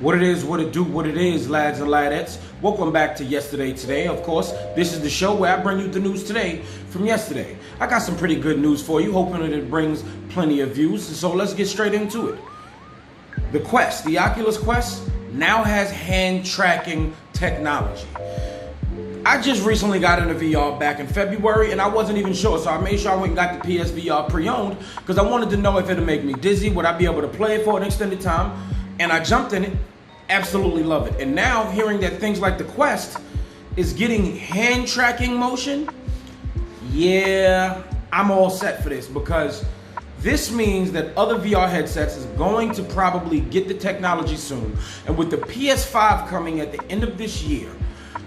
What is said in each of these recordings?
What it is, what it do, what it is, lads and ladettes. Welcome back to Yesterday Today. Of course, this is the show where I bring you the news today from yesterday. I got some pretty good news for you, hoping that it brings plenty of views. So let's get straight into it. The Quest, the Oculus Quest, now has hand tracking technology. I just recently got into VR back in February and I wasn't even sure, so I made sure I went and got the PSVR pre-owned because I wanted to know if it'd make me dizzy, would I be able to play it for an extended time, and I jumped in it, absolutely love it. And now hearing that things like the Quest is getting hand tracking motion, yeah, I'm all set for this because this means that other VR headsets is going to probably get the technology soon. And with the PS5 coming at the end of this year,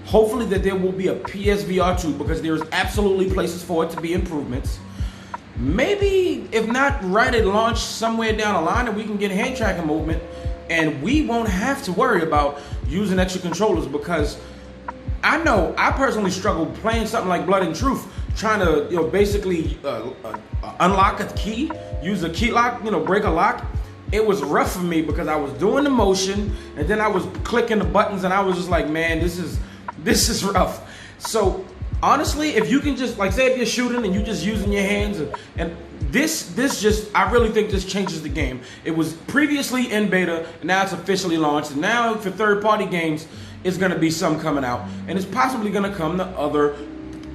hopefully that there will be a PSVR 2 because there's absolutely places for it to be improvements. Maybe, if not right at launch, somewhere down the line that we can get hand tracking movement and we won't have to worry about using extra controllers, because I know I personally struggled playing something like Blood and Truth, trying to basically unlock a key, use a key lock, break a lock. It was rough for me because I was doing the motion and then I was clicking the buttons and I was just like, man, this is rough. So honestly, if you can just, like, say if you're shooting and you're just using your hands and this just, I really think this changes the game. It was previously in beta, and now it's officially launched. And now for third-party games, it's going to be some coming out, and it's possibly going to come to other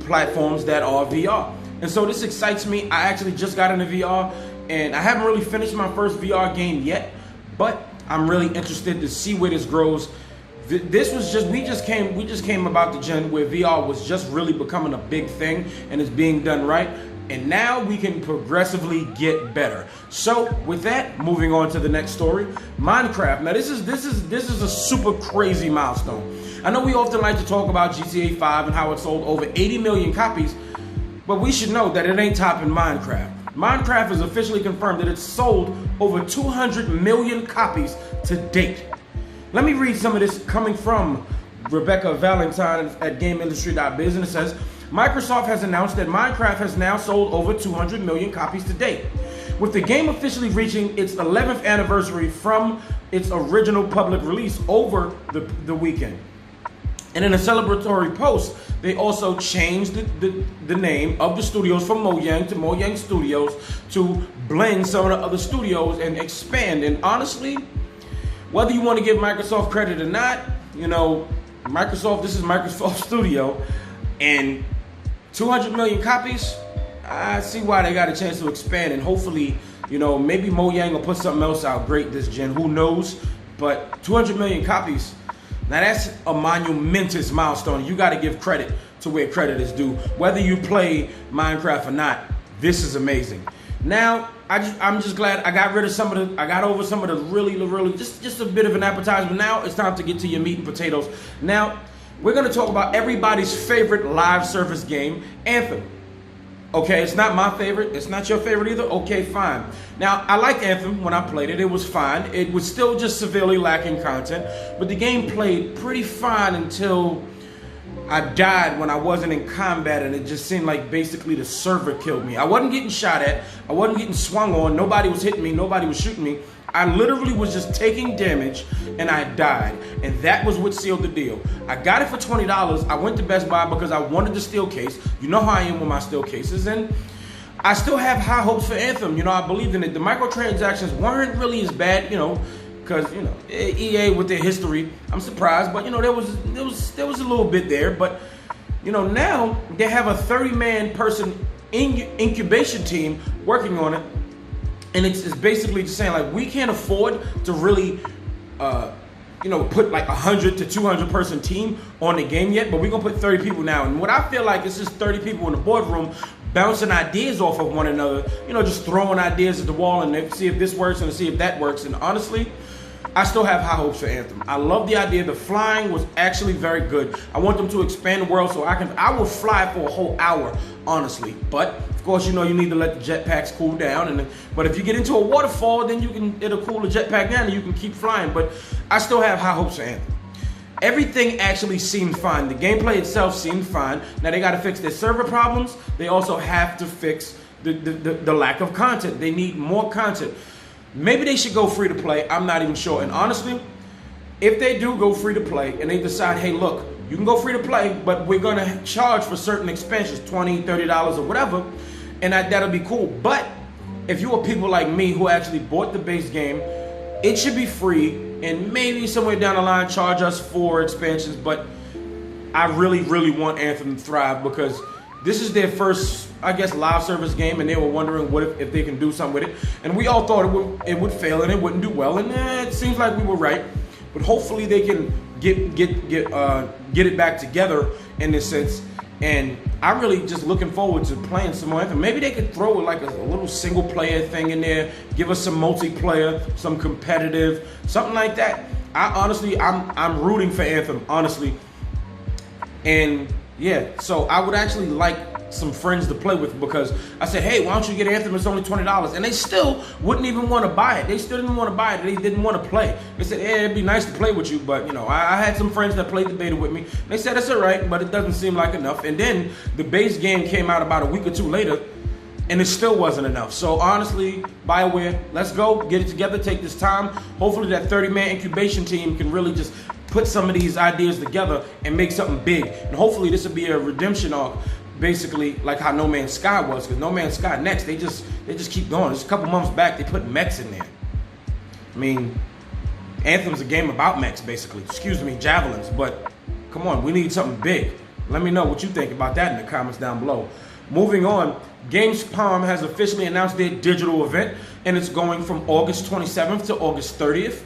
platforms that are VR. And so this excites me. I actually just got into VR, and I haven't really finished my first VR game yet, but I'm really interested to see where this grows. This was just, we just came about the gen where VR was just really becoming a big thing and it's being done right. And now we can progressively get better. So with that, moving on to the next story, Minecraft. Now this is a super crazy milestone. I know we often like to talk about GTA 5 and how it sold over 80 million copies, but we should know that it ain't topping Minecraft. Minecraft has officially confirmed that it's sold over 200 million copies to date. Let me read some of this coming from Rebecca Valentine at GameIndustry.biz, and it says, Microsoft has announced that Minecraft has now sold over 200 million copies to date, with the game officially reaching its 11th anniversary from its original public release over the weekend. And in a celebratory post, they also changed the name of the studios from Mojang to Mojang Studios to blend some of the other studios and expand. And honestly, whether you want to give Microsoft credit or not, Microsoft, this is Microsoft Studio, and 200 million copies, I see why they got a chance to expand, and hopefully, maybe Mojang will put something else out great this gen, who knows, but 200 million copies, now that's a monumentous milestone. You got to give credit to where credit is due. Whether you play Minecraft or not, this is amazing. Now, I'm just glad I got over some of the really, just a bit of an appetizer, but now it's time to get to your meat and potatoes. Now, we're going to talk about everybody's favorite live service game, Anthem. Okay, it's not my favorite. It's not your favorite either. Okay, fine. Now, I liked Anthem when I played it. It was fine. It was still just severely lacking content, but the game played pretty fine until I died when I wasn't in combat, and it just seemed like basically the server killed me. I wasn't getting shot at. I wasn't getting swung on. Nobody was hitting me. Nobody was shooting me. I literally was just taking damage and I died. And that was what sealed the deal. I got it for $20. I went to Best Buy because I wanted the steel case. You know how I am with my steel cases. And I still have high hopes for Anthem. I believed in it. The microtransactions weren't really as bad, because EA with their history, I'm surprised, but there was a little bit there. But now they have a 30-man person incubation team working on it. And it's basically just saying, like, we can't afford to really, put like 100 to 200 person team on the game yet, but we're going to put 30 people now. And what I feel like is just 30 people in the boardroom bouncing ideas off of one another, just throwing ideas at the wall and see if this works and see if that works. And honestly, I still have high hopes for Anthem. I love the idea. The flying was actually very good. I want them to expand the world so I will fly for a whole hour, honestly. But of course, you need to let the jetpacks cool down. But if you get into a waterfall, then it'll cool the jetpack down and you can keep flying. But I still have high hopes for Anthem. Everything actually seemed fine. The gameplay itself seemed fine. Now they got to fix their server problems. They also have to fix the lack of content. They need more content. Maybe they should go free to play. I'm not even sure. And honestly, if they do go free to play and they decide, hey, look, you can go free to play, but we're going to charge for certain expansions, $20, $30 or whatever, and that'll be cool. But if you are people like me who actually bought the base game, it should be free, and maybe somewhere down the line charge us for expansions. But I really, really want Anthem to thrive, because this is their first, I guess, live service game, and they were wondering what if they can do something with it. And we all thought it would fail and it wouldn't do well, and it seems like we were right. But hopefully they can get it back together in this sense. And I'm really just looking forward to playing some more Anthem. Maybe they could throw like a little single player thing in there, give us some multiplayer, some competitive, something like that. I'm rooting for Anthem, honestly. And yeah, so I would actually like some friends to play with, because I said, hey, why don't you get Anthem? It's only $20. And they still wouldn't even want to buy it. They still didn't want to buy it. They didn't want to play. They said, yeah, it'd be nice to play with you, but I had some friends that played the beta with me. They said it's all right, but it doesn't seem like enough. And then the base game came out about a week or two later, and it still wasn't enough. So honestly, BioWare, let's go, get it together, take this time. Hopefully that 30-man incubation team can really just put some of these ideas together and make something big. And hopefully this will be a redemption arc, basically like how No Man's Sky was. Because No Man's Sky next, they just keep going. Just a couple months back, they put mechs in there. I mean, Anthem's a game about mechs, basically. Excuse me, javelins. But come on, we need something big. Let me know what you think about that in the comments down below. Moving on, Gamescom has officially announced their digital event, and it's going from August 27th to August 30th.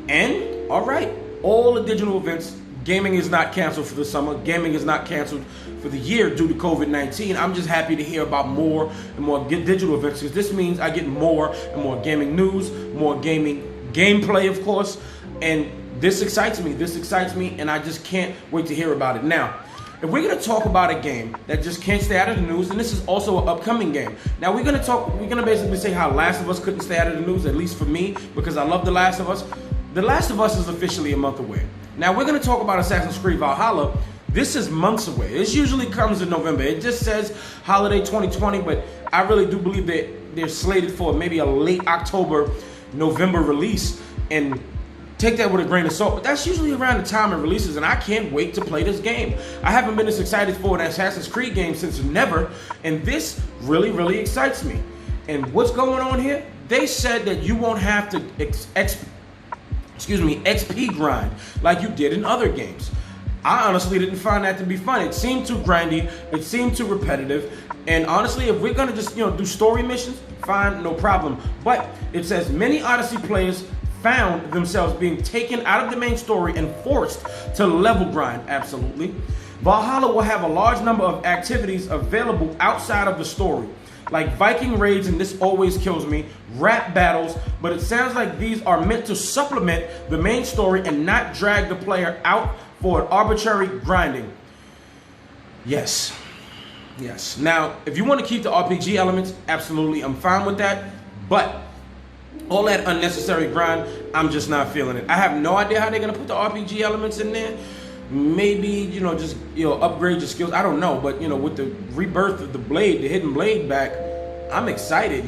And, all right, all the digital events, gaming is not canceled for the summer. Gaming is not canceled for the year due to COVID-19. I'm just happy to hear about more and more digital events, because this means I get more and more gaming news, more gaming gameplay, of course, and this excites me. This excites me, and I just can't wait to hear about it. Now, if we're going to talk about a game that just can't stay out of the news, and this is also an upcoming game. Now, we're going to basically say how Last of Us couldn't stay out of the news, at least for me, because I love The Last of Us. The Last of Us is officially a month away. Now, we're going to talk about Assassin's Creed Valhalla. This is months away. This usually comes in November. It just says holiday 2020, but I really do believe that they're slated for maybe a late October, November release. And take that with a grain of salt, but that's usually around the time it releases, and I can't wait to play this game. I haven't been this excited for an Assassin's Creed game since never, and this really, really excites me. And what's going on here? They said that you won't have to XP grind like you did in other games. I honestly didn't find that to be fun. It seemed too grindy, it seemed too repetitive, and honestly, if we're gonna just do story missions, fine, no problem. But it says many Odyssey players found themselves being taken out of the main story and forced to level grind. Absolutely. Valhalla will have a large number of activities available outside of the story, like Viking raids, and this always kills me, rap battles, but it sounds like these are meant to supplement the main story and not drag the player out for an arbitrary grinding. Yes. Yes. Now, if you want to keep the RPG elements, absolutely, I'm fine with that, but all that unnecessary grind, I'm just not feeling it. I have no idea how they're going to put the RPG elements in there. Maybe, just upgrade your skills. I don't know, but with the rebirth of the blade, the hidden blade back, I'm excited.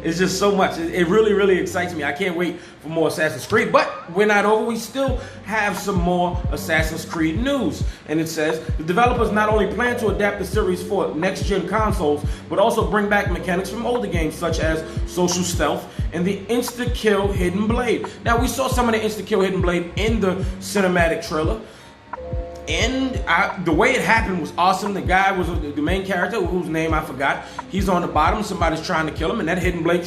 It's just so much. It really, really excites me. I can't wait for more Assassin's Creed. But we're not over. We still have some more Assassin's Creed news. And it says, the developers not only plan to adapt the series for next-gen consoles, but also bring back mechanics from older games such as social stealth and the insta-kill hidden blade. Now, we saw some of the insta-kill hidden blade in the cinematic trailer. And the way it happened was awesome. The guy was the main character, whose name I forgot. He's on the bottom. Somebody's trying to kill him, and that hidden blade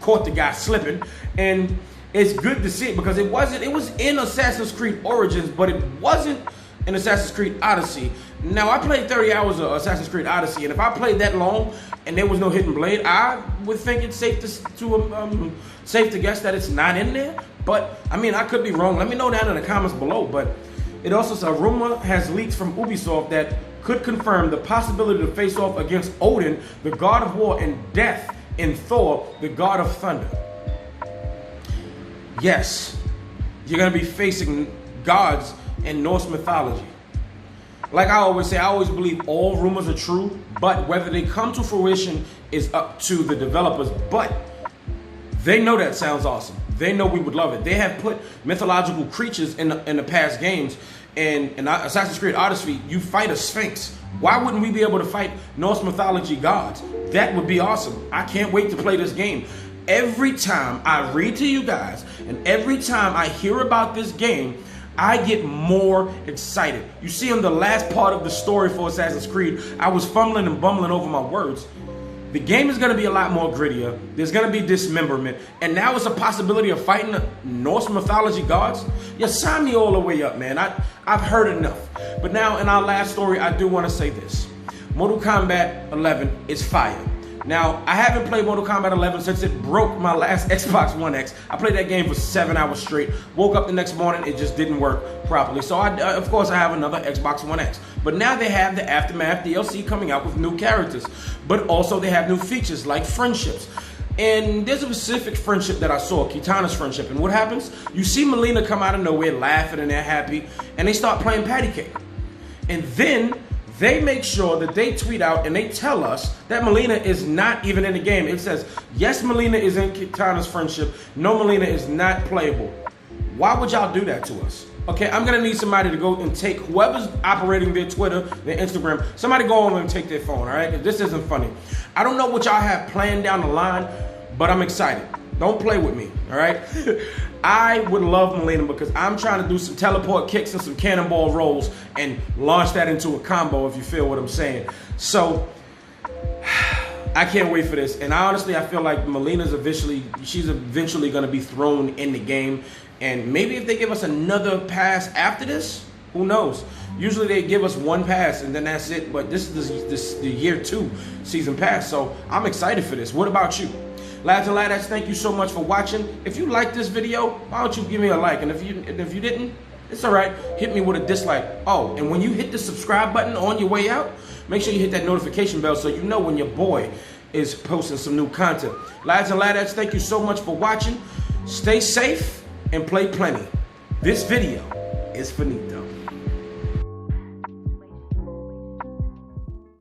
caught the guy slipping. And it's good to see it, because it was in Assassin's Creed Origins, but it wasn't in Assassin's Creed Odyssey. Now, I played 30 hours of Assassin's Creed Odyssey, and if I played that long and there was no hidden blade, I would think it's safe to guess that it's not in there. But I mean, I could be wrong. Let me know down in the comments below. But it also says a rumor has leaked from Ubisoft that could confirm the possibility to face off against Odin, the god of war, and death in Thor, the god of thunder. Yes, you're going to be facing gods in Norse mythology. Like I always say, I always believe all rumors are true, but whether they come to fruition is up to the developers. But they know that sounds awesome. they know we would love it. They have put mythological creatures in the past games. And in Assassin's Creed Odyssey, you fight a Sphinx. Why wouldn't we be able to fight Norse mythology gods? That would be awesome. I can't wait to play this game. Every time I read to you guys, and every time I hear about this game, I get more excited. You see, on the last part of the story for Assassin's Creed, I was fumbling and bumbling over my words. The game is going to be a lot more grittier. There's going to be dismemberment. And now it's a possibility of fighting Norse mythology gods. Yeah, sign me all the way up, man. I've heard enough. But now in our last story, I do want to say this. Mortal Kombat 11 is fire. Now, I haven't played Mortal Kombat 11 since it broke my last Xbox One X. I played that game for 7 hours straight. Woke up the next morning, it just didn't work properly. So, of course, I have another Xbox One X. But now they have the Aftermath DLC coming out with new characters. But also they have new features like friendships. And there's a specific friendship that I saw, Kitana's friendship. And what happens? You see Melina come out of nowhere laughing and they're happy. And they start playing patty cake. And then they make sure that they tweet out and they tell us that Melina is not even in the game. It says, yes, Melina is in Kitana's friendship. No, Melina is not playable. Why would y'all do that to us? Okay, I'm going to need somebody to go and take whoever's operating their Twitter, their Instagram, somebody go over and take their phone, all right? This isn't funny. I don't know what y'all have planned down the line, but I'm excited. Don't play with me, all right? I would love Melina because I'm trying to do some teleport kicks and some cannonball rolls and launch that into a combo, if you feel what I'm saying. So, I can't wait for this. And honestly, I feel like Melina's she's eventually going to be thrown in the game. And maybe if they give us another pass after this, who knows? Usually they give us one pass and then that's it. But this is the year 2 season pass. So I'm excited for this. What about you? Lads and ladettes, thank you so much for watching. If you liked this video, why don't you give me a like? And if you didn't, it's all right. Hit me with a dislike. Oh, and when you hit the subscribe button on your way out, make sure you hit that notification bell so you know when your boy is posting some new content. Lads and ladettes, thank you so much for watching. Stay safe and play plenty. This video is finito.